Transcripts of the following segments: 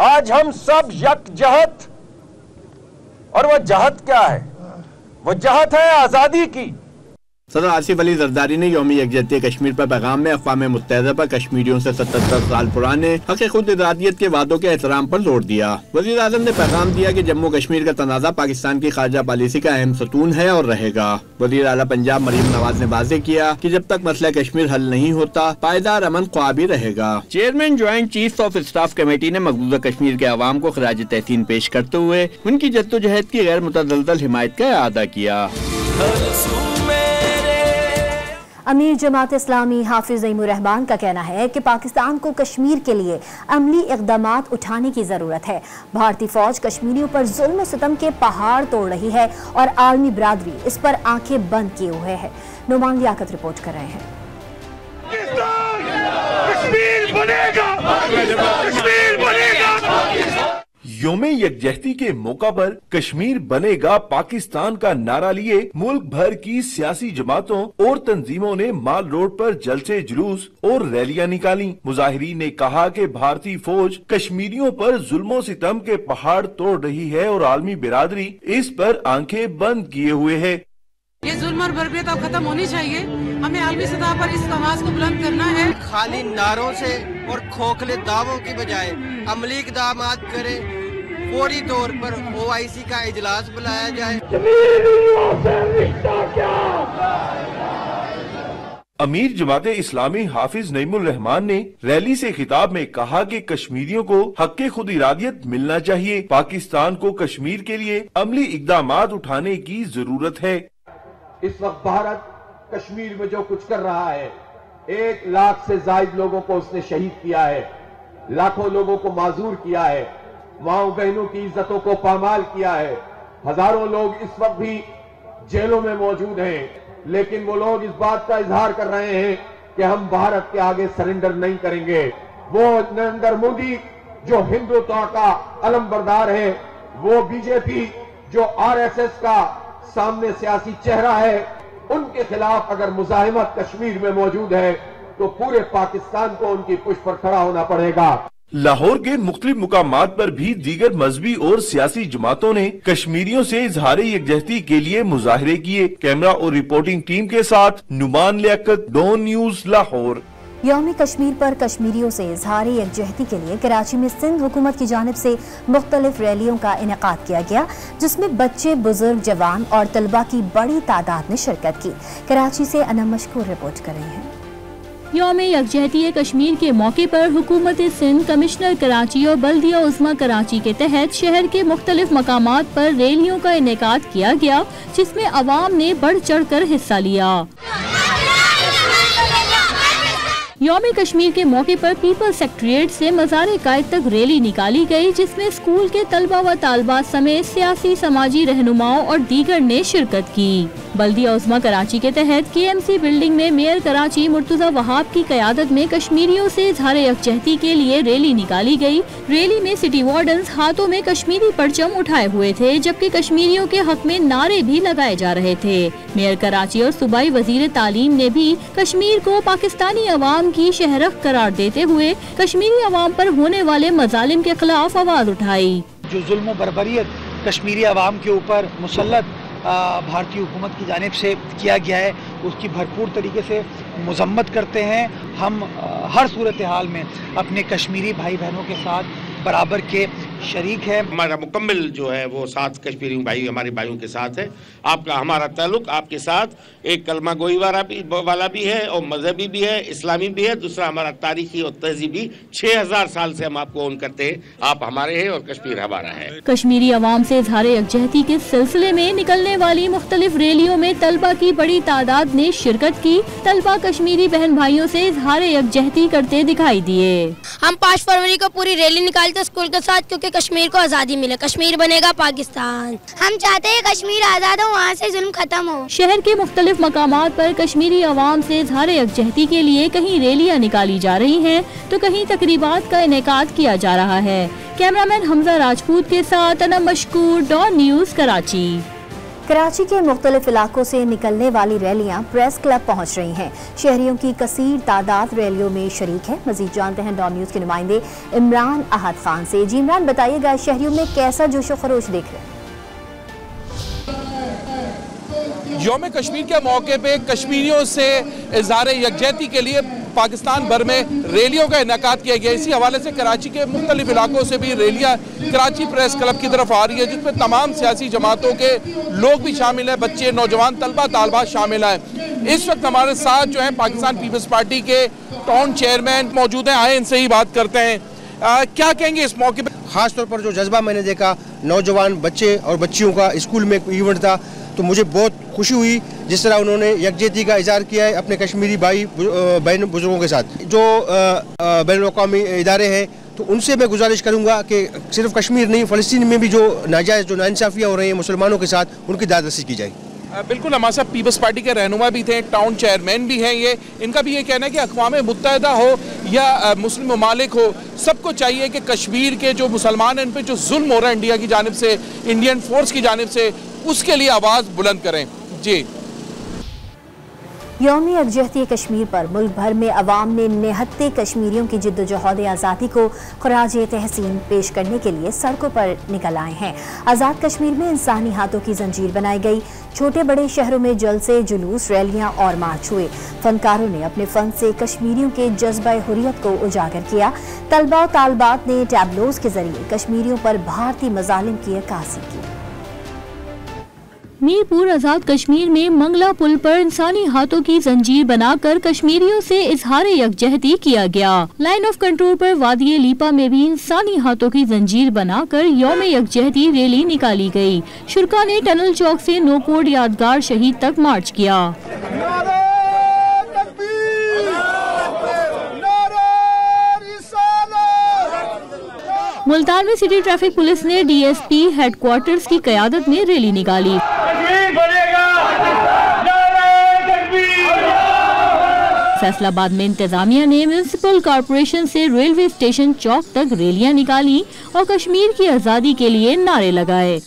आज हम सब यकजहत, और वह जहत क्या है? वो जहत है आजादी की। सदर आसिफ अली जरदारी ने यौम यकजहती कश्मीर पर पैगाम में अक़वाम मुत्तहिदा पर कश्मीरियों से 77 साल पुराने हक़ खुद इरादियत के वादों के एहतराम पर जोर दिया। वज़ीर आज़म ने पैगाम दिया कि जम्मू कश्मीर का तनाज़ा पाकिस्तान की खारजा पॉलिसी का अहम सतून है और रहेगा। वज़ीर आला पंजाब मरीम नवाज ने वाज़ेह किया कि जब तक मसला कश्मीर हल नहीं होता पायदार अमन ख्वाबी रहेगा। Chairman joint chief of staff committee ने मकबूजा कश्मीर के अवाम को खराज तहसीन पेश करते हुए उनकी जद्दोजहद की गैर मुतज़लज़ल हिमायत का इआदा किया। अमीर जमात इस्लामी हाफिज ज़ईमुर रहमान का कहना है कि पाकिस्तान को कश्मीर के लिए अमली इक़दामात उठाने की ज़रूरत है। भारतीय फ़ौज कश्मीरियों पर जुल्म सितम के पहाड़ तोड़ रही है और आलमी बिरादरी इस पर आंखें बंद किए हुए है। नुमान लियाकत रिपोर्ट कर रहे हैं। कश्मीर बनेगा, कश्मीर बनेगा। यौम यकजहती के मौका पर कश्मीर बनेगा पाकिस्तान का नारा लिए मुल्क भर की सियासी जमातों और तंजीमों ने माल रोड पर जलसे जुलूस और रैलियां निकाली। मुजाहिरीन ने कहा कि भारतीय फौज कश्मीरियों पर जुल्मों सितम के पहाड़ तोड़ रही है और आलमी बिरादरी इस पर आंखें बंद किए हुए है। ये जुल्म और बर्बरियत अब खत्म होनी चाहिए। हमें आलमी सतह पर इस आवाज को बुलंद करना है। खाली नारों से और खोखले दावों की बजाय अमली इक़दामात करें। फौरी तौर पर OIC का इजलास बुलाया जाए। अमीर जमाते इस्लामी हाफिज नईमुर रहमान ने रैली से खिताब में कहा कि कश्मीरियों को हक़ खुद इरादियत मिलना चाहिए। पाकिस्तान को कश्मीर के लिए अमली इक़दामात उठाने की जरूरत है। इस वक्त भारत कश्मीर में जो कुछ कर रहा है, 1 लाख से ज्यादा लोगों को उसने शहीद किया है, लाखों लोगों को माजूर किया है, माओ बहनों की इज्जतों को पामाल किया है। हजारों लोग इस वक्त भी जेलों में मौजूद हैं, लेकिन वो लोग इस बात का इजहार कर रहे हैं कि हम भारत के आगे सरेंडर नहीं करेंगे। वो नरेंद्र मोदी जो हिंदुत्व का अलमबरदार है, वो बीजेपी जो RSS का सामने सियासी चेहरा है, उनके खिलाफ अगर मुजाहिमत कश्मीर में मौजूद है तो पूरे पाकिस्तान को उनकी पुष्ट पर खड़ा होना पड़ेगा। लाहौर के मुख्तलिफ मुकामात पर भी दीगर मजहबी और सियासी जमातों ने कश्मीरियों से इजहार यकजहती के लिए मुजाहरे किए। कैमरा और रिपोर्टिंग टीम के साथ नुमान लियाकत, डॉन न्यूज, लाहौर। यौम कश्मीर पर कश्मीरियों से इजहार यकजहती के लिए कराची में सिंध हुकूमत की जानिब से मुख्तलिफ रैलियों का इनेकाद किया गया, जिसमें बच्चे, बुजुर्ग, जवान और तलबा की बड़ी तादाद ने शिरकत की। कराची से अनम मशकूर रिपोर्ट कर रहे हैं। यौम यकजहती कश्मीर के मौके पर हुकूमत सिंध, कमिश्नर कराची और बल्दिया उज़्मा कराची के तहत शहर के मुख्तलिफ मकामात पर रैलियों का इनेकाद किया गया, जिसमें अवाम ने बढ़ चढ़ कर हिस्सा लिया। यौम कश्मीर के मौके पर पीपल्स सेक्रेटेरिएट से मज़ार कायद तक रैली निकाली गई, जिसमें स्कूल के तलबा व तालबात समेत सियासी समाजी रहनुमाओं और दीगर ने शिरकत की। बल्दिया उज़्मा कराची के तहत KMC बिल्डिंग में मेयर कराची मुर्तज़ा वहाब की क़यादत में कश्मीरियों से इज़हार यकजहती के लिए रैली निकाली गई। रैली में सिटी वार्डन्स हाथों में कश्मीरी परचम उठाए हुए थे, जबकि कश्मीरियों के हक में नारे भी लगाए जा रहे थे। मेयर कराची और सूबाई वजीर तालीम ने भी कश्मीर को पाकिस्तानी अवाम की शहरख करार देते हुए कश्मीरी अवाम पर होने वाले मजालिम के खिलाफ आवाज उठाई। जो जुल्म बर्बरियत कश्मीरी अवाम के ऊपर मुसल्लत भारतीय हुकूमत की जानिब से किया गया है, उसकी भरपूर तरीके से मजम्मत करते हैं। हम हर सूरत हाल में अपने कश्मीरी भाई बहनों के साथ बराबर के शरीक है। हमारा मुकम्मल जो है वो साथ कश्मीरी भाई हमारे भाइयों के साथ है। आपका हमारा ताल्लुक आपके साथ एक कलमा गोई वाला भी है और मजहबी भी है, इस्लामी भी है। दूसरा हमारा तारीखी और तहजीबी 6000 साल से हम आपको ओन करते हैं। आप हमारे हैं और कश्मीर हमारा है। कश्मीरी अवाम से इज़हार यकजहती के सिलसिले में निकलने वाली मुख्तलिफ रैलियों में तलबा की बड़ी तादाद ने शिरकत की। तलबा कश्मीरी बहन भाइयों से इज़हार यकजहती करते दिखाई दिए। हम 5 फरवरी को पूरी रैली निकालते स्कूल के साथ, क्योंकि कश्मीर को आज़ादी मिले। कश्मीर बनेगा पाकिस्तान। हम चाहते हैं कश्मीर आज़ाद हो, वहाँ से जुल्म खत्म हो। शहर के मुख्तलिफ मकामात पर कश्मीरी अवाम से इज़हार यकजहती के लिए कहीं रैलियाँ निकाली जा रही हैं तो कहीं तकरीबात का इनेकाद किया जा रहा है। कैमरामैन हमजा राजपूत के साथ अनम मशकूर, डॉन न्यूज़, कराची। कराची के मुख्तलिफ इलाकों से निकलने वाली रैलियां प्रेस क्लब पहुंच रही हैं। शहरियों की कसीर तादाद रैलियों में शरीक है। मजीद जानते हैं डॉन न्यूज के नुमाइंदे इमरान अहद खान से। जी इमरान, बताइएगा शहरियों में कैसा जोशो खरोश देख रहे हैं? यौम कश्मीर के मौके पे कश्मीरियों से इज़हार यकजहती के लिए पाकिस्तान भर में रैलियों का इनेकाद किया गया। इसी हवाले से कराची के मुख्तलिफ इलाकों से भी रैलियाँ कराची प्रेस क्लब की तरफ आ रही है, जिसमें तमाम सियासी जमातों के लोग भी शामिल हैं, बच्चे, नौजवान, तलबा तालबात शामिल हैं। इस वक्त हमारे साथ जो है पाकिस्तान पीपल्स पार्टी के टाउन चेयरमैन मौजूद हैं। आए इनसे ही बात करते हैं। क्या कहेंगे इस मौके पर? खास तौर पर जो जज्बा मैंने देखा नौजवान बच्चे और बच्चियों का, स्कूल में एक इवेंट था तो मुझे बहुत खुशी हुई जिस तरह उन्होंने यकजहती का इज़हार किया है अपने कश्मीरी भाई बहन बुजुर्गों के साथ। जो बैनुल-अक़वामी इदारे हैं तो उनसे मैं गुजारिश करूंगा कि सिर्फ कश्मीर नहीं, फ़लस्तीन में भी जो नाजायज़ जो नाइंसाफ़ियाँ हो रही हैं मुसलमानों के साथ, उनकी दादरसी की जाए। बिल्कुल, हमारे साथ पीपल्स पार्टी के रहनुमा भी थे, टाउन चेयरमैन भी हैं। ये इनका भी ये कहना है कि अक़वाम मुत्तहिदा हो या मुस्लिम ममालिक हो, सबको चाहिए कि कश्मीर के जो मुसलमान हैं इन पर जो जुल्म हो रहा है इंडिया की जानिब से, इंडियन फोर्स की जानिब से, उसके लिए आवाज़ बुलंद करें। जी, यौम यकजहती कश्मीर पर मुल्क भर में अवाम ने निहत्ते कश्मीरियों की जिद्दोजहद आज़ादी को खराज तहसीन पेश करने के लिए सड़कों पर निकल आए हैं। आज़ाद कश्मीर में इंसानी हाथों की जंजीर बनाई गई। छोटे बड़े शहरों में जलसे, जुलूस, रैलियां और मार्च हुए। फनकारों ने अपने फन से कश्मीरियों के जज्बा हुर्रियत को उजागर किया। तलबा और तालबात ने टैबलोज के जरिए कश्मीरियों पर भारतीय मजालिम की अक्कासी की। मीरपुर आजाद कश्मीर में मंगला पुल पर इंसानी हाथों की जंजीर बनाकर कश्मीरियों से इजहार यकजहती किया गया। लाइन ऑफ कंट्रोल पर वादी लीपा में भी इंसानी हाथों की जंजीर बनाकर यौम यकजहती रैली निकाली गई। शुरका ने टनल चौक से नोकोड यादगार शहीद तक मार्च किया। मुल्तान में सिटी ट्रैफिक पुलिस ने डीएसपी हेडक्वार्टर्स की क़यादत में रैली निकाली। फैसलाबाद में इंतजामिया ने म्यूनिसिपल कॉरपोरेशन से रेलवे स्टेशन चौक तक रैलियां निकाली और कश्मीर की आज़ादी के लिए नारे लगाए।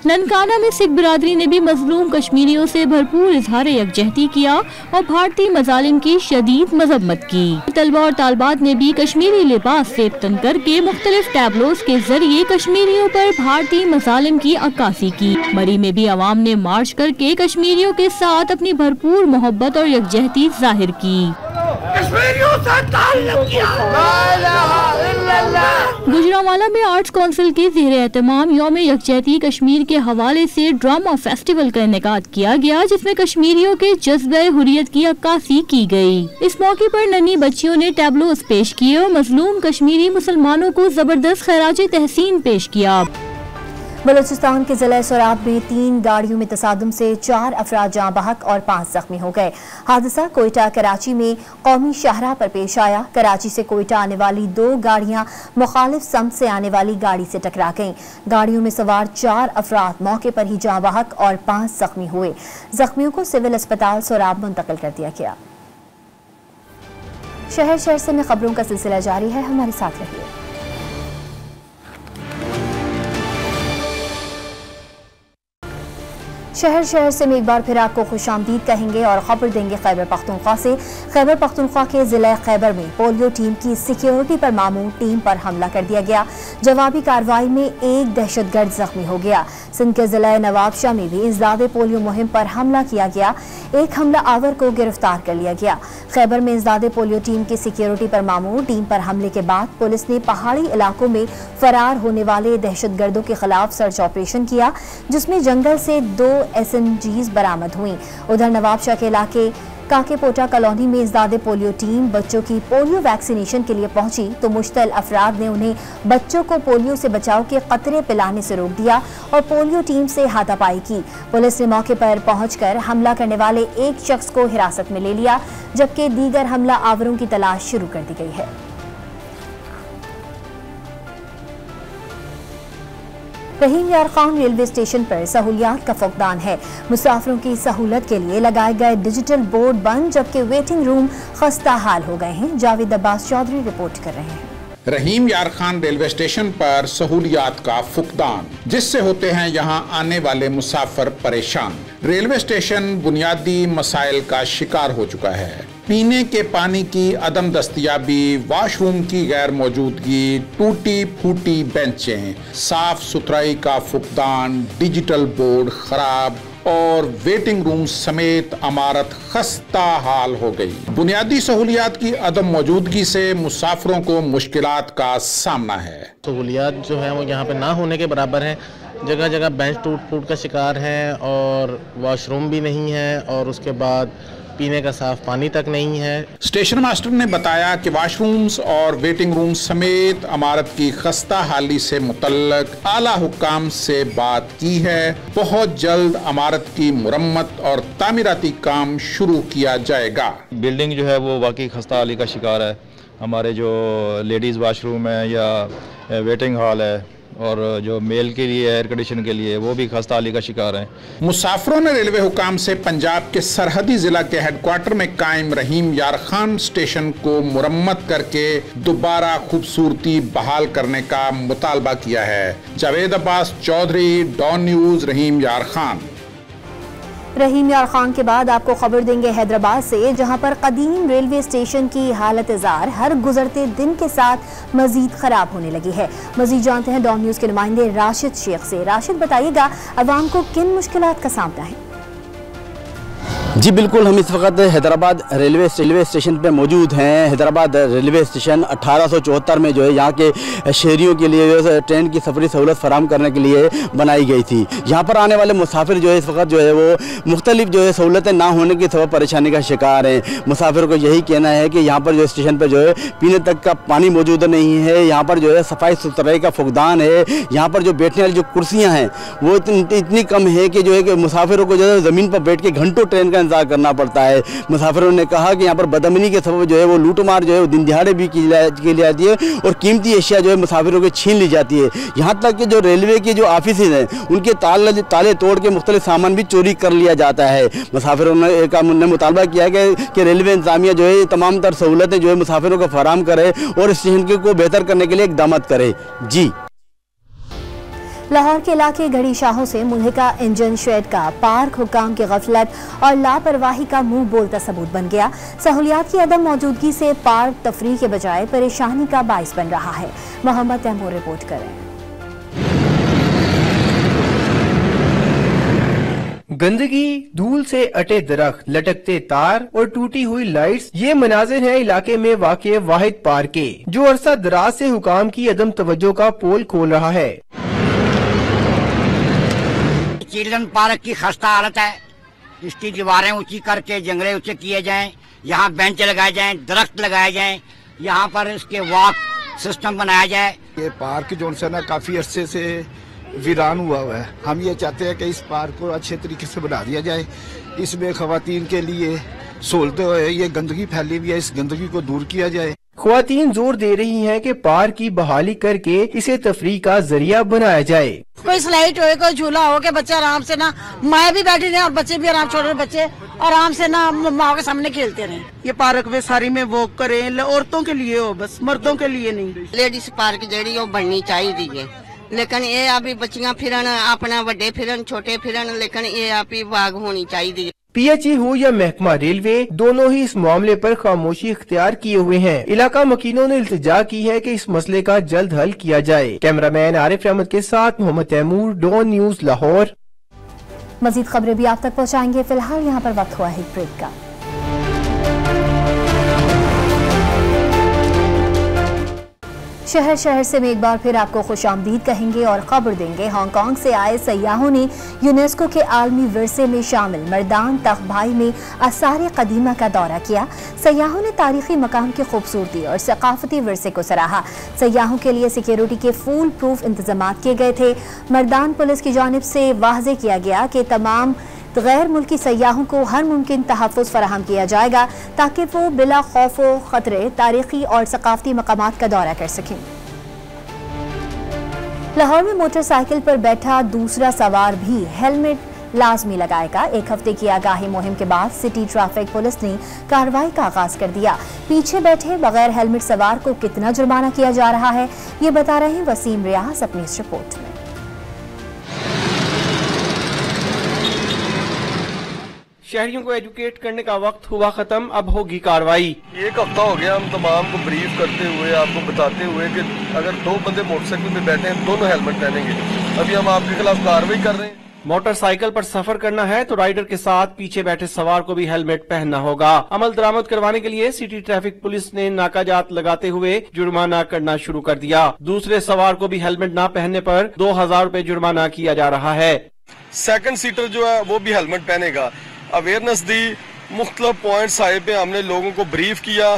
ननकाना में सिख बिरादरी ने भी मजलूम कश्मीरियों से भरपूर इजहार यकजहती किया और भारतीय मजालिम की शदीद मजम्मत की। तलबा और तालबात ने भी कश्मीरी लिबास से तन करके मुख्तलिफ टैबलोज के जरिए कश्मीरियों पर भारतीय मजालिम की अक्कासी की। मरी में भी अवाम ने मार्च करके कश्मीरियों के साथ अपनी भरपूर मोहब्बत और यकजहती जाहिर की। गुजरांवाला में आर्ट्स काउंसिल के ज़ेर एहतमाम यौम यकजहती कश्मीर के हवाले से ड्रामा फेस्टिवल का इनेकाद किया गया, जिसमें कश्मीरियों के जज्बे हुर्रियत की अक्कासी की गई। इस मौके पर नन्ही बच्चियों ने टैबलोज पेश किए और मजलूम कश्मीरी मुसलमानों को जबरदस्त खैराज तहसीन पेश किया। बलूचिस्तान के जिला सोराब में 3 गाड़ियों में तसादुम से 4 अफराद जाँ बहक और 5 जख्मी हो गए। हादसा कोयटा कराची में कौमी शाहराह पर पेश आया। कराची से कोयटा आने वाली 2 गाड़ियां मुखालिफ समत से आने वाली गाड़ी से टकरा गईं। गाड़ियों में सवार 4 अफराद मौके पर ही जाँ बहक और 5 जख्मी हुए। जख्मियों को सिविल अस्पताल सोराब मुंतकिल कर दिया गया। शहर शहर से में खबरों का सिलसिला जारी है, हमारे साथ रहिए। शहर शहर से में एक बार फिर आपको खुशामदीद कहेंगे और खबर देंगे खैबर पख्तूनख्वा से। खैबर पख्तूनख्वा के जिला खैबर में पोलियो टीम की सिक्योरिटी पर मामूर टीम पर हमला कर दिया गया। जवाबी कार्रवाई में एक दहशतगर्द जख्मी हो गया। सिंध के जिला नवाबशाह में भी इंसदाद पोलियो मुहिम पर हमला किया गया। एक हमला आवर को गिरफ्तार कर लिया गया। खैबर में इंसदाद पोलियो टीम की सिक्योरिटी पर मामूर टीम पर हमले के बाद पुलिस ने पहाड़ी इलाकों में फरार होने वाले दहशतगर्दों के खिलाफ सर्च ऑपरेशन किया, जिसमें जंगल से 2 SMGs बरामद हुई। उधर नवाबशाह के इलाके काकेपोटा कॉलोनी में इंसदाद पोलियो टीम बच्चों की पोलियो वैक्सीनेशन के लिए पहुंची तो मुश्तल अफराद ने उन्हें बच्चों को पोलियो से बचाव के कतरे पिलाने से रोक दिया और पोलियो टीम से हाथापाई की। पुलिस ने मौके पर पहुंचकर हमला करने वाले एक शख्स को हिरासत में ले लिया, जबकि दीगर हमला आवरों की तलाश शुरू कर दी गई है। रहीम यार खान रेलवे स्टेशन पर सहूलियात का फुकदान है। मुसाफिरों की सहूलत के लिए लगाए गए डिजिटल बोर्ड बंद, जबकि वेटिंग रूम खस्ता हाल हो गए हैं। जावेद अब्बास चौधरी रिपोर्ट कर रहे हैं। रहीम यार खान रेलवे स्टेशन पर सहूलियात का फुकदान, जिससे होते हैं यहां आने वाले मुसाफिर परेशान। रेलवे स्टेशन बुनियादी मसाइल का शिकार हो चुका है। पीने के पानी की अदम दस्तयाबी, वॉशरूम की गैर मौजूदगी, टूटी फूटी बेंचें, साफ सुथराई का फुकदान, डिजिटल बोर्ड खराब और वेटिंग रूम समेत इमारत खस्ता हाल हो गई। बुनियादी सहूलियात की अदम मौजूदगी से मुसाफिरों को मुश्किलात का सामना है। सहूलियात जो है वो यहाँ पे ना होने के बराबर है। जगह जगह बेंच टूट फूट का शिकार है और वॉशरूम भी नहीं है और उसके बाद पीने का साफ पानी तक नहीं है। स्टेशन मास्टर ने बताया कि वॉशरूम्स और वेटिंग रूम समेत इमारत की खस्ता हाली से मुतल्लक आला हुक्काम से बात की है। बहुत जल्द इमारत की मुरम्मत और तामीराती काम शुरू किया जाएगा। बिल्डिंग जो है वो वाकई खस्ता हाली का शिकार है। हमारे जो लेडीज़ वॉशरूम है या वेटिंग हॉल है और जो मेल के लिए एयर कंडीशन के लिए वो भी खस्ता हाली का शिकार है। मुसाफिरों ने रेलवे हुकाम से पंजाब के सरहदी जिला के हेडक्वार्टर में कायम रहीम यार खान स्टेशन को मुरम्मत करके दोबारा खूबसूरती बहाल करने का मुतालबा किया है। जावेद अब्बास चौधरी, डॉन न्यूज, रहीम यार खान। रहीम यार खान के बाद आपको खबर देंगे हैदराबाद से, जहां पर कदीम रेलवे स्टेशन की हालत जार हर गुजरते दिन के साथ मजीद खराब होने लगी है। मजीद जानते हैं डॉन न्यूज के नुमाइंदे राशिद शेख से। राशिद, बताइएगा अवाम को किन मुश्किलात का सामना है? जी बिल्कुल, हम इस वक्त हैदराबाद रेलवे स्टेशन पे मौजूद हैं। हैदराबाद रेलवे स्टेशन 1874 में जो है यहाँ के शहरियों के लिए ट्रेन की सफरी सहूलत फराहम करने के लिए बनाई गई थी। यहाँ पर आने वाले मुसाफिर जो है इस वक्त जो है वो मुख्तलिफ जो है सहूलतें ना होने की सबब परेशानी का शिकार हैं। मुसाफिर को यही कहना है कि यहाँ पर जो स्टेशन पर जो है पीने तक का पानी मौजूद नहीं है। यहाँ पर जो है सफाई सुथराई का फुकदान है। यहाँ पर जो बैठने वाली जो कुर्सियाँ हैं वो इतनी कम है कि जो है कि मुसाफिरों को जो है ज़मीन पर बैठ के घंटों ट्रेन का इंतजार करना पड़ता है। मुसाफिरों ने कहा कि यहाँ पर बदअमनी के सबब जो है वो लूटमार जो है वो दिन दिहाड़े भी की जाती है और कीमती अशिया जो है मुसाफिरों के छीन ली जाती है। यहाँ तक कि जो रेलवे के जो ऑफिस हैं उनके ताले तोड़ के मुख्तलिफ सामान भी चोरी कर लिया जाता है। मुसाफिरों ने मुतालबा किया है कि रेलवे इंतजामिया जो है तमाम तर सहूलतें जो है मुसाफिरों को फराहम करे और स्टेशन को बेहतर करने के लिए इक़दाम करे। जी, लाहौर के इलाके घड़ी शाहों से मुल्हिका इंजन शेड का पार्क हुकाम की गफलत और लापरवाही का मुंह बोलता सबूत बन गया। सहूलियात की अदम मौजूदगी से पार्क तफरीह के बजाय परेशानी का बाइस बन रहा है। मोहम्मद तैमूर रिपोर्ट करें। गंदगी, धूल से अटे दरख्त, लटकते तार और टूटी हुई लाइट्स, ये मनाजिर हैं इलाके में वाक़े वाहिद पार्क के, जो अरसा दराज से हुकाम की अदम तवज्जो का पोल खोल रहा है। चिल्ड्रन पार्क की खस्ता हालत है। इसकी दीवारें ऊंची करके जंगले ऊंचे किए जाएं, यहाँ बेंच लगाए जाएं, दरख्त लगाए जाएं, यहाँ पर इसके वॉक सिस्टम बनाया जाए। ये पार्क जो है ना काफी अरसे से वीरान हुआ है। हम ये चाहते हैं कि इस पार्क को अच्छे तरीके से बना दिया जाए। इसमें खवातीन के लिए सहूलतें हो, ये गंदगी फैली हुई है, इस गंदगी को दूर किया जाए। ख्वातीन जोर दे रही हैं कि पार्क की बहाली करके इसे तफरीह का जरिया बनाया जाए। कोई स्लाइड हो, कोई झूला हो के बच्चे आराम से ना, माँ भी बैठी रहे और बच्चे भी आराम, छोटे बच्चे आराम से ना माँ के सामने खेलते रहे। ये पार्क में सारी में वॉक करें, औरतों के लिए हो, बस मर्दों के लिए नहीं। लेडीज पार्क जेड़ी वो बननी चाहिए, लेकिन ये अभी बच्चियां फिरन, अपना बड़े फिरन, छोटे फिरन, लेकिन ये आप बाग होनी चाहिए। PHE हो या महकमा रेलवे, दोनों ही इस मामले पर खामोशी इख्तियार किए हुए हैं। इलाका मकीनों ने इल्तिजा की है कि इस मसले का जल्द हल किया जाए। कैमरामैन आरिफ अहमद के साथ मोहम्मद तैमूर, डॉन न्यूज, लाहौर। मजीद खबरें भी आप तक पहुँचाएंगे। फिलहाल यहाँ पर वक्त हुआ है ब्रेक का। शहर शहर से मैं एक बार फिर आपको खुशामदीद कहेंगे और खबर देंगे। हांगकांग से आए सयाहों ने यूनेस्को के आलमी विरसे में शामिल मर्दान तख्त भाई में आसार कदीमा का दौरा किया। सयाहों ने तारीखी मकाम की खूबसूरती और सकाफती विरसे को सराहा। सयाहों के लिए सिक्योरिटी के फुल प्रूफ इंतजाम किए गए थे। मर्दान पुलिस की जानिब से वाज़े किया गया कि तमाम गैर मुल्की सयाहों को हर मुमकिन तहफ़्फ़ुज़ फराहम किया जाएगा ताकि वो बिला खौफ व ख़तरे तारीख़ी और सकाफ़ती मकामात का दौरा कर सकें। लाहौर में मोटरसाइकिल पर बैठा दूसरा सवार भी हेलमेट लाजमी लगाएगा। 1 हफ्ते की आगाही मुहिम के बाद सिटी ट्रैफिक पुलिस ने कार्रवाई का आगाज कर दिया। पीछे बैठे बगैर हेलमेट सवार को कितना जुर्माना किया जा रहा है, ये बता रहे हैं वसीम रियाज अपनी इस रिपोर्ट में। शहरियों को एजुकेट करने का वक्त हुआ खत्म, अब होगी कार्रवाई। 1 हफ्ता हो गया हम तमाम को ब्रीफ करते हुए, आपको बताते हुए कि अगर 2 बंदे मोटरसाइकिल पे बैठे हैं दोनों हेलमेट पहनेंगे। अभी हम आपके खिलाफ कार्रवाई कर रहे हैं। मोटरसाइकिल पर सफर करना है तो राइडर के साथ पीछे बैठे सवार को भी हेलमेट पहनना होगा। अमल दरामद करवाने के लिए सिटी ट्रैफिक पुलिस ने नाकाजात लगाते हुए जुर्माना करना शुरू कर दिया। दूसरे सवार को भी हेलमेट न पहनने पर 2000 रुपए जुर्माना किया जा रहा है। सेकंड सीटर जो है वो भी हेलमेट पहनेगा। अवेयरनेस दी, मुख्तलिफ पॉइंट्स आए पे हमने लोगों को ब्रीफ किया।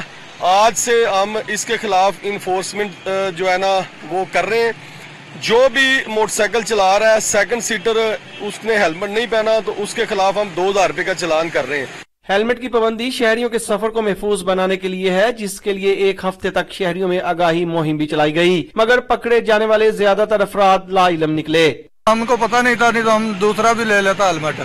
आज से हम इसके खिलाफ इन्फोर्समेंट जो है ना वो कर रहे हैं। जो भी मोटरसाइकिल चला रहा है सेकंड सीटर उसने हेलमेट नहीं पहना तो उसके खिलाफ हम 2000 रुपए का चालान कर रहे हैं। हेलमेट की पाबंदी शहरियों के सफर को महफूज बनाने के लिए है, जिसके लिए 1 हफ्ते तक शहरियों में आगाही मुहिम भी चलाई गई, मगर पकड़े जाने वाले ज्यादातर अफराद लाइलम निकले। हमको पता नहीं था, नहीं तो हम दूसरा भी ले लेता हेलमेट,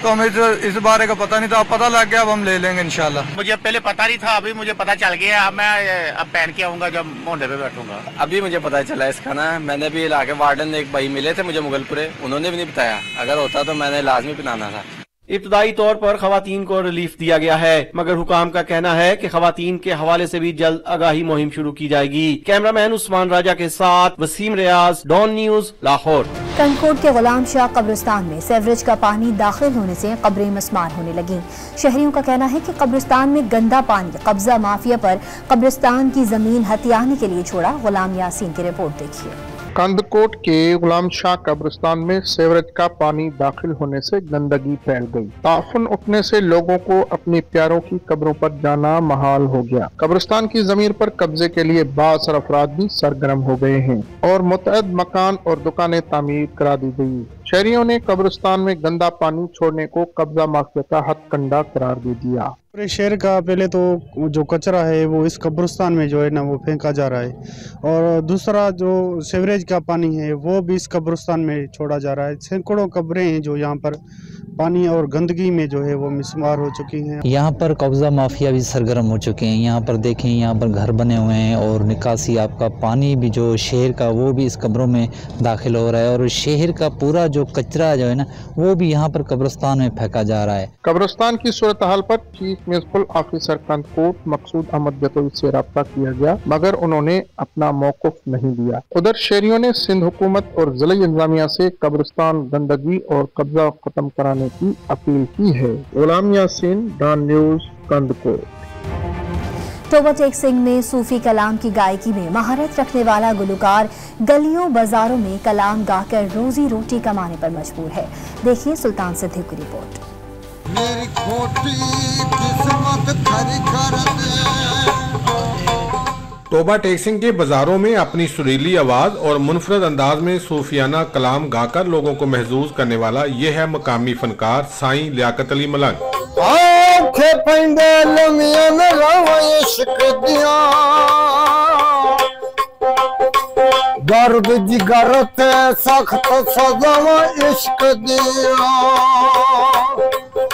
तो हमें इस बारे का पता नहीं था। अब पता लग गया, अब हम ले लेंगे इंशाल्लाह। मुझे पहले पता नहीं था, अभी मुझे पता चल गया। अब मैं पहन के आऊंगा जब मोहल्ले पे बैठूंगा। अभी मुझे पता चला इसका ना। मैंने भी इलाके वार्डन एक भाई मिले थे मुझे मुगलपुरे, उन्होंने भी नहीं बताया। अगर होता तो मैंने लाजमी पहनाना था। इब्तदाई तौर पर खवातीन को रिलीफ दिया गया है, मगर हुकाम का कहना है कि खवातीन के हवाले से भी जल्द आगाही मुहिम शुरू की जाएगी। कैमरामैन उस्मान राजा के साथ वसीम रियाज, डॉन न्यूज, लाहौर। कंकोट के गुलाम शाह कब्रिस्तान में सीवरेज का पानी दाखिल होने से कब्रें मस्मार होने लगी। शहरियों का कहना है कि कब्रिस्तान में गंदा पानी कब्जा माफिया पर कब्रिस्तान की जमीन हथियाने के लिए छोड़ा। गुलाम यासीन की रिपोर्ट देखिए। कंदकोट के गुलाम शाह कब्रिस्तान में सीवरेज का पानी दाखिल होने से गंदगी फैल गई। ताफुन उठने से लोगों को अपने प्यारों की कब्रों पर जाना महाल हो गया। कब्रिस्तान की जमीन पर कब्जे के लिए बासर अफराद भी सरगर्म हो गए हैं और मुतअद्दिद मकान और दुकानें तामीर करा दी गई। शहरियों ने कब्रिस्तान में गंदा पानी छोड़ने को कब्जा माफिया का हथकंडा करार दे दिया। पूरे शहर का पहले तो जो कचरा है वो इस कब्रिस्तान में जो है ना वो फेंका जा रहा है, और दूसरा जो सीवरेज का पानी है वो भी इस कब्रिस्तान में छोड़ा जा रहा है। सैकड़ों कब्रें हैं जो यहाँ पर पानी और गंदगी में जो है वो मिसमार हो चुकी हैं। यहाँ पर कब्जा माफिया भी सरगर्म हो चुके हैं। यहाँ पर देखें, यहाँ पर घर बने हुए हैं और निकासी आपका पानी भी जो शहर का वो भी इस कब्रों में दाखिल हो रहा है, और शहर का पूरा जो कचरा जो है ना वो भी यहाँ पर कब्रिस्तान में फेंका जा रहा है। कब्रिस्तान की सूरत हाल पर चीफ म्युनिसिपल ऑफिसर कंदकोट मकसूद अहमद गतोई से रब्ता किया गया, मगर उन्होंने अपना मौक़िफ़ नहीं दिया। उधर शहरियों ने सिंध हुकूमत और जिला इंतजामिया से कब्रिस्तान गंदगी और कब्जा खत्म कराने की अपील की है। गुलाम यासीन, डॉन न्यूज, कंदकोट। तोबा टेक सिंह में सूफी कलाम की गायकी में महारत रखने वाला गुलकार गलियों बाजारों में कलाम गाकर रोजी रोटी कमाने पर मजबूर है। देखिए सुल्तान सिद्दीकी की रिपोर्ट। मेरी खोटी किस्मत खरी कर दे। तोबा टेक सिंह के बाजारों में अपनी सुरीली आवाज और मुनफरद अंदाज में सूफियाना कलाम गाकर लोगों को महजूज करने वाला ये है मकामी फनकार साईं लियाकत अली मलंग। दर्द जिगर ते सख्त सज़ा इश्क दिया।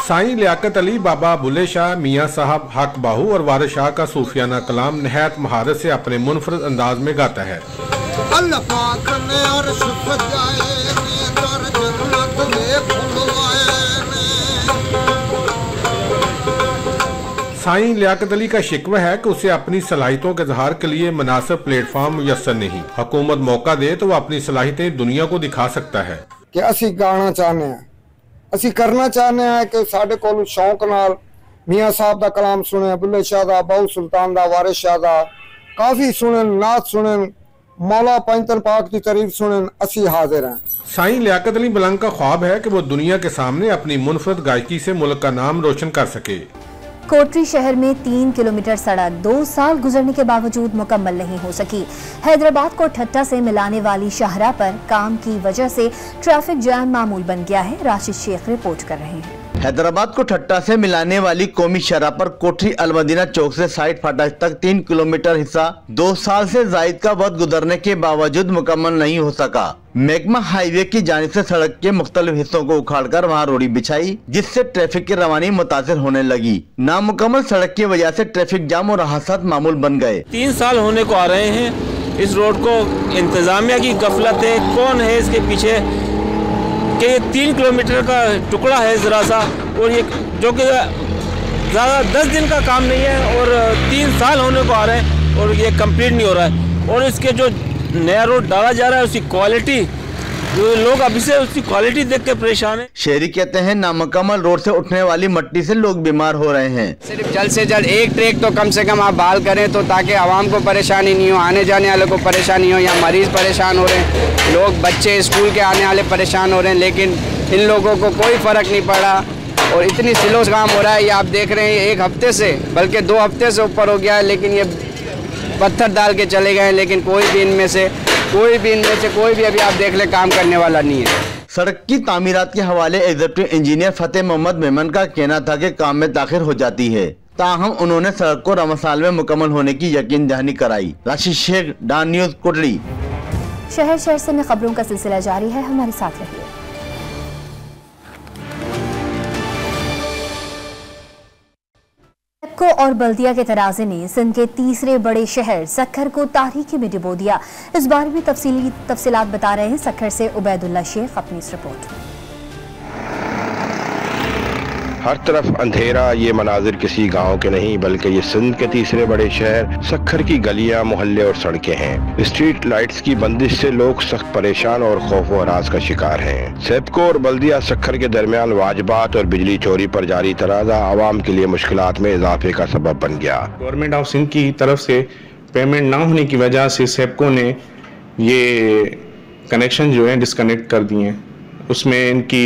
साईं लियाकत अली बाबा बुल्ले शाह, मियाँ साहब हक बाहू और वारिस शाह का सूफियाना कलाम नहायत महारत से अपने मुनफरद अंदाज में गाता है। अल्लाह पाक ने अर्श सजाए ने दर जन्नत में खुलवाए ने। साईं लियाकत अली का शिकवा है कि उसे अपनी सलाहियतों के इजहार के लिए मुनासिब प्लेटफॉर्म मुयस्सर नहीं। हुकूमत मौका दे तो वो अपनी सलाहियतें दुनिया को दिखा सकता है। कि असी गाना चाहने हैं, असी करना चाहने हैं कि साडे कोल शौक नाल मियाँ साहब दा कलाम सुने, बुल्ले शाह दा, बाहू सुल्तान दा, वारिस शाह दा काफी सुने, नात सुने, मौला पंजतन पाक की तारीफ सुने। असी हाजिर हैं। साईं लियाकत अली मलंग का ख्वाब है कि वो दुनिया के सामने अपनी मुनफरद गायकी से मुल्क का नाम रोशन कर सके। कोटरी शहर में 3 किलोमीटर सड़क 2 साल गुजरने के बावजूद मुकम्मल नहीं हो सकी। हैदराबाद को ठट्टा से मिलाने वाली शाहराह पर काम की वजह से ट्रैफिक जैम मामूल बन गया है। राशिद शेख रिपोर्ट कर रहे हैं। हैदराबाद को ठट्टा से मिलाने वाली कौमी शरह पर कोठरी अलमदीना चौक से साइड फाटक तक 3 किलोमीटर हिस्सा 2 साल से जायद का वक्त गुजरने के बावजूद मुकम्मल नहीं हो सका। महकमा हाईवे की जानिब से सड़क के मुख्तलिफ हिस्सों को उखाड़कर वहां रोड़ी बिछाई, जिससे ट्रैफिक की रवानी मुतासिर होने लगी। नामुकम्मल सड़क की वजह से ट्रैफिक जाम और हादसा मामूल बन गए। 3 साल होने को आ रहे हैं इस रोड को। इंतजामिया की गफलत है, कौन है इसके पीछे कि 3 किलोमीटर का टुकड़ा है जरा सा, और ये जो कि ज़्यादा 10 दिन का काम नहीं है और 3 साल होने को आ रहे हैं और ये कंप्लीट नहीं हो रहा है। और इसके जो नया रोड डाला जा रहा है उसकी क्वालिटी, लोग अभी से उसकी क्वालिटी देख के परेशान है। शहरी कहते हैं नामुकम्मल रोड से उठने वाली मट्टी से लोग बीमार हो रहे हैं। सिर्फ जल्द से जल्द एक ट्रैक तो कम से कम आप बहाल करें तो ताकि आवाम को परेशानी नहीं हो, आने जाने वालों को परेशानी हो। या मरीज परेशान हो रहे हैं, लोग बच्चे स्कूल के आने वाले परेशान हो रहे हैं, लेकिन इन लोगों को कोई फ़र्क नहीं पड़ा और इतनी स्लो काम हो रहा है। ये आप देख रहे हैं 1 हफ्ते से, बल्कि 2 हफ्ते से ऊपर हो गया है, लेकिन ये पत्थर डाल के चले गए, लेकिन कोई भी इनमें से कोई भी अभी आप देख ले काम करने वाला नहीं है। सड़क की तामीरात के हवाले एग्जीक्यूटिव इंजीनियर फतेह मोहम्मद मेमन का कहना था कि काम में ताखिर हो जाती है, ताहम उन्होंने सड़क को रमज़ान साल में मुकम्मल होने की यकीन दहानी कराई। Rashid Sheikh, Dawn news, Kotli. शहर से में खबरों का सिलसिला जारी है, हमारे साथ रहिए। को और बल्दिया के तराजे ने सिंध के तीसरे बड़े शहर सक्खर को तारीकी में डुबो दिया। इस बारे में तफसीलात बता रहे हैं सक्खर से उबैदुल्ला शेख अपनी इस रिपोर्ट। हर तरफ अंधेरा, ये मनाजिर किसी गांव के नहीं बल्कि ये सिंध के तीसरे बड़े शहर सक्खर की गलियां, मोहल्ले और सड़कें हैं। स्ट्रीट लाइट्स की बंदिश से लोग सख्त परेशान और खौफ व हरास का शिकार हैं। सेपको और बल्दिया सक्खर के दरमियान वाजबात और बिजली चोरी पर जारी तनाज़ा आवाम के लिए मुश्किलात में इजाफे का सबब बन गया। गवर्नमेंट ऑफ सिंध की तरफ से पेमेंट ना होने की वजह से सेपको ने ये कनेक्शन जो है डिस्कनेक्ट कर दिए हैं। उसमें इनकी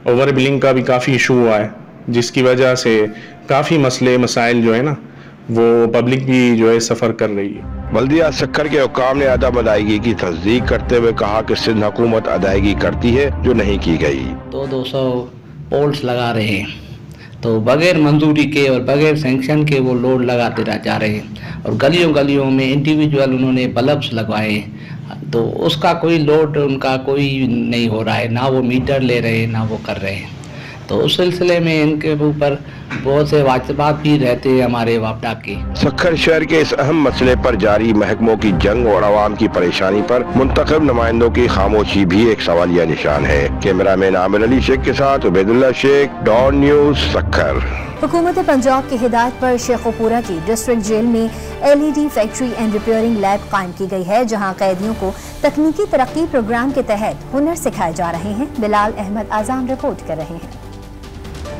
ओवर बिलिंग का भी काफ़ी इशू हुआ है, जिसकी वजह से काफ़ी मसले मसाइल जो है ना वो पब्लिक भी जो है सफ़र कर रही है। बल्दिया सक्खर के हुक्काम ने अदम अदायगी की तस्दीक करते हुए कहा कि सिंध हुकूमत अदायगी करती है जो नहीं की गई। तो 200 पोल्स लगा रहे हैं, तो बगैर मंजूरी के और बगैर सैंक्शन के वो लोड लगाते जा रहे हैं और गलियों में इंडिविजुअल उन्होंने बल्ब्स लगवाए, तो उसका कोई लोड उनका कोई नहीं हो रहा है, ना वो मीटर ले रहे हैं ना वो कर रहे हैं। तो उस सिलसिले में इनके ऊपर बहुत से वाजिबात भी रहते हैं हमारे वापडा के। सक्खर शहर के इस अहम मसले पर जारी महकमों की जंग और आवाम की परेशानी पर मुंतखब नुमाइंदों की खामोशी भी एक सवालिया निशान है। कैमरामैन आमिर अली शेख के साथ उबैदुल्ला शेख, डॉन न्यूज़, सक्खर। हुकूमत पंजाब की हिदायत पर शेखोपुरा की डिस्ट्रिक्ट जेल में LED factory and repairing lab कायम की गई है, जहां कैदियों को तकनीकी तरक्की प्रोग्राम के तहत हुनर सिखाए जा रहे हैं। बिलाल अहमद आजान रिपोर्ट कर रहे हैं।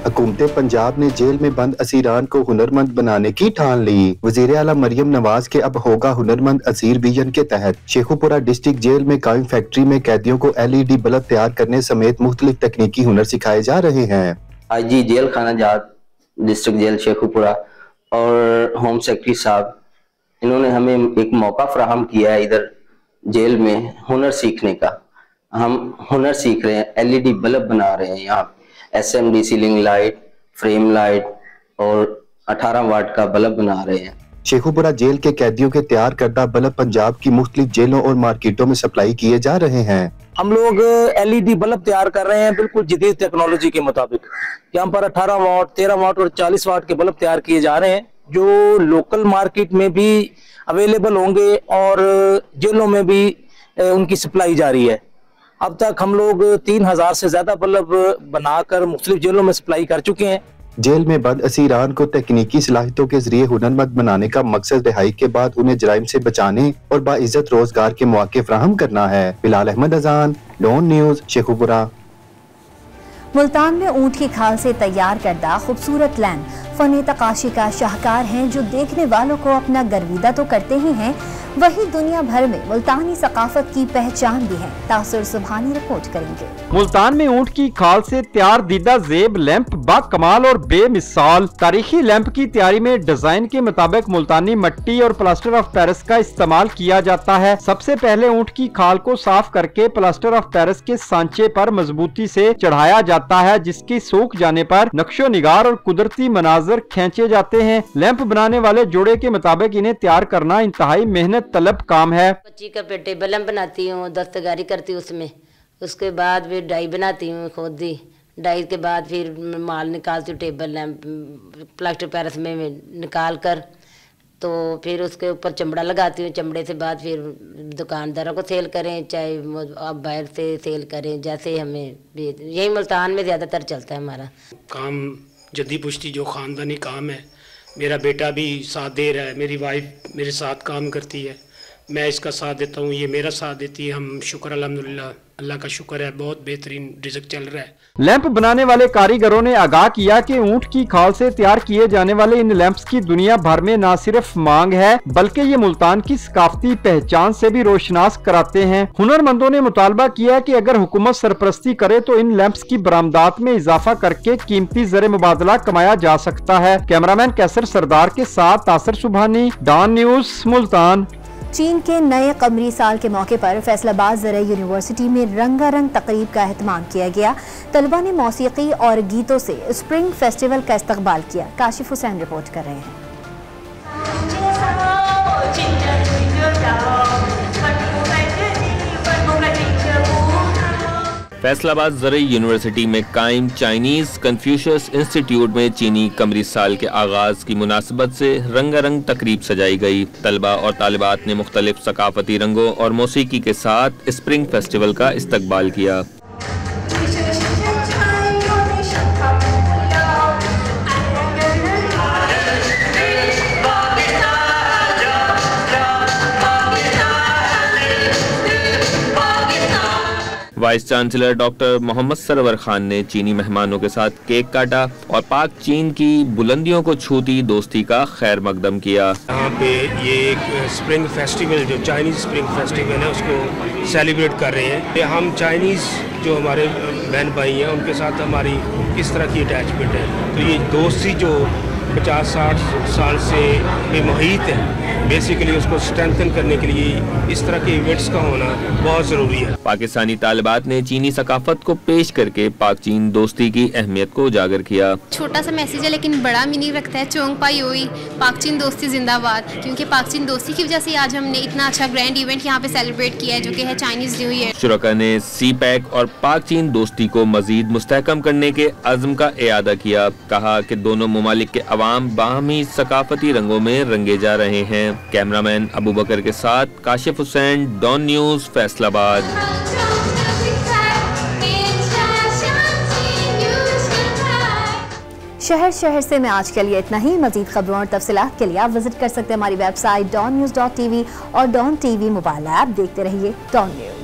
हुकूमत पंजाब ने जेल में बंद असीरान को हुनरमंद बनाने की ठान ली। वज़ीर आला मरियम नवाज के अब होगा हुनरमंद असीर विजन के तहत शेखुपुरा डिस्ट्रिक्ट जेल में कायम फैक्ट्री में कैदियों को LED बल्ब तैयार करने समेत मुख्तलिफ तकनीकी हुनर सिखाए जा रहे हैं। IG जेल खाना जात डिस्ट्रिक्ट जेल शेखुपुरा और होम सेक्रेटरी साहब, इन्होंने हमें एक मौका फराहम किया है इधर जेल में हुनर सीखने का। हम हुनर सीख रहे हैं, LED बल्ब बना रहे हैं, यहाँ SMD ceiling light, frame light और 18 वाट का बल्ब बना रहे हैं। शेखुपुरा जेल के कैदियों के तैयार करदा बल्ब पंजाब की मुख्तलिफ जेलों और मार्केटों में सप्लाई किए जा रहे हैं। हम लोग LED बल्ब तैयार कर रहे हैं बिल्कुल जदीद टेक्नोलॉजी के मुताबिक। यहाँ पर 18 वाट, 13 वाट और 40 वाट के बल्ब तैयार किए जा रहे हैं, जो लोकल मार्केट में भी अवेलेबल होंगे और जेलों में भी उनकी सप्लाई जारी है। अब तक हम लोग 3000 से ज्यादा बल्ब बनाकर मुख्तलिफ जेलों में सप्लाई कर चुके हैं। जेल में बंद असीरान को तकनीकी सलाहियतों के जरिए हुनरमंद बनाने का मकसद रिहाई के बाद उन्हें जराइम से बचाने और बाइज्जत रोजगार के मौके फराहम करना है। बिलाल अहमद अजान, डॉन न्यूज़, शेखुपुरा। मुल्तान में ऊंट की खाल से तैयार करदा खूबसूरत लैंप फन तकाशी का शाहकार हैं जो देखने वालों को अपना गर्विदा तो करते ही हैं, वही दुनिया भर में मुल्तानी सकाफत की पहचान भी है। तासुर सुभानी रिपोर्ट करेंगे। मुल्तान में ऊंट की खाल से तैयार दीदा जेब लैंप बाकमाल और बेमिसाल। तारीखी लैंप की तैयारी में डिजाइन के मुताबिक मुल्तानी मट्टी और प्लास्टर ऑफ पेरिस का इस्तेमाल किया जाता है। सबसे पहले ऊंट की खाल को साफ करके प्लास्टर ऑफ पेरिस के सांचे पर मजबूती से चढ़ाया जाता है, जिसकी सूख जाने पर नक्शो निगार और कुदरती मनाजर खींचे जाते हैं। लैंप बनाने वाले जोड़े के मुताबिक इन्हें तैयार करना इंतहाई मेहनत तलब काम है। 25 का टेबल लैंप बनाती हूँ, दस्तकारी करती हूँ उसमें, उसके बाद फिर डाई बनाती हूँ खुद ही। डाई के बाद फिर माल निकालती हूँ टेबल लैंप प्लास्टर पेरिस में निकाल कर, तो फिर उसके ऊपर चमड़ा लगाती हूँ। चमड़े से बाद फिर दुकानदारों को सेल करें, चाहे आप बाहर से सेल करें, जैसे हमें यही मुल्तान में ज़्यादातर चलता है हमारा काम। जद्दी पुश्ती जो ख़ानदानी काम है, मेरा बेटा भी साथ दे रहा है, मेरी वाइफ मेरे साथ काम करती है, मैं इसका साथ देता हूँ, ये मेरा साथ देती है। हम शुक्र अल्हम्दुलिल्लाह, अल्लाह का शुक्र है, बहुत बेहतरीन रिज़्क चल रहा है। लैंप बनाने वाले कारीगरों ने आगाह किया कि ऊंट की खाल से तैयार किए जाने वाले इन लैंप्स की दुनिया भर में न सिर्फ मांग है, बल्कि ये मुल्तान की सकाफती पहचान से भी रोशनास कराते हैं। हुनरमंदों ने मुतालबा किया कि अगर हुकूमत सरपरस्ती करे तो इन लैंप्स की बरामदात में इजाफा करके कीमती ज़र मुबादला कमाया जा सकता है। कैमरामैन कैसर सरदार के साथ तासर सुभानी, डॉन न्यूज, मुल्तान। चीन के नए कमरी साल के मौके पर फैसलाबाद ज़रा यूनिवर्सिटी में रंगारंग तकरीब का एहतमाम किया गया। तलबा ने मौसीकी और गीतों से स्प्रिंग फेस्टिवल का इस्तकबाल किया। काशिफ हुसैन रिपोर्ट कर रहे हैं। फैसलाबाद ज़रा यूनिवर्सिटी में कायम चाइनीज़ कन्फ्यूशियस इंस्टीट्यूट में चीनी कमरी साल के आगाज़ की मुनासबत से रंगारंग तकरीब सजाई गई। तलबा और तालिबात ने मुख्तलिफ सकाफती रंगों और मौसीकी के साथ स्प्रिंग फेस्टिवल का इस्तकबाल किया। Vice chancellor doctor Mohammad Sarwar Khan ने चीनी मेहमानों के साथ केक काटा और पाक चीन की बुलंदियों को छूती दोस्ती का खैर मकदम किया। यहाँ पे ये एक स्प्रिंग फेस्टिवल, जो चाइनीज स्प्रिंग फेस्टिवल है, उसको सेलिब्रेट कर रहे हैं। हम चाइनीज जो हमारे बहन भाई हैं उनके साथ हमारी किस तरह की अटैचमेंट है, तो ये दोस्ती जो 50-60 साल से मुहित है, बेसिकली उसको स्ट्रेंथन करने के लिए इस तरह के इवेंट्स का होना बहुत ज़रूरी है। पाकिस्तानी तालिबात ने चीनी सकाफत को पेश करके पाक चीन दोस्ती की अहमियत को उजागर किया। छोटा सा मैसेज है लेकिन बड़ा मीनिंग रखता है। चोंग पाई हुई, पाक चीन दोस्ती जिंदाबाद। क्योंकि पाक चीन दोस्ती की वजह से आज हमने इतना अच्छा ग्रैंड इवेंट यहाँ पे सेलिब्रेट किया है, जो कि है चाइनीज न्यू ईयर। शुरका ने CPEC और पाक चीन दोस्ती को मजीद मुस्तहकम करने के अज़्म का इयादा किया। कहा कि दोनों ममालिक के अवाम बाहमी सकाफती रंगों में रंगे जा रहे हैं। कैमरामैन अबू बकर के साथ काशिफ हुसैन, डॉन न्यूज, फैसलाबाद। शहर से मैं आज के लिए इतना ही। मजीद खबरों और तफसीलात के लिए आप विजिट कर सकते हैं हमारी वेबसाइट donnews.tv और डॉन TV मोबाइल ऐप। देखते रहिए डॉन न्यूज।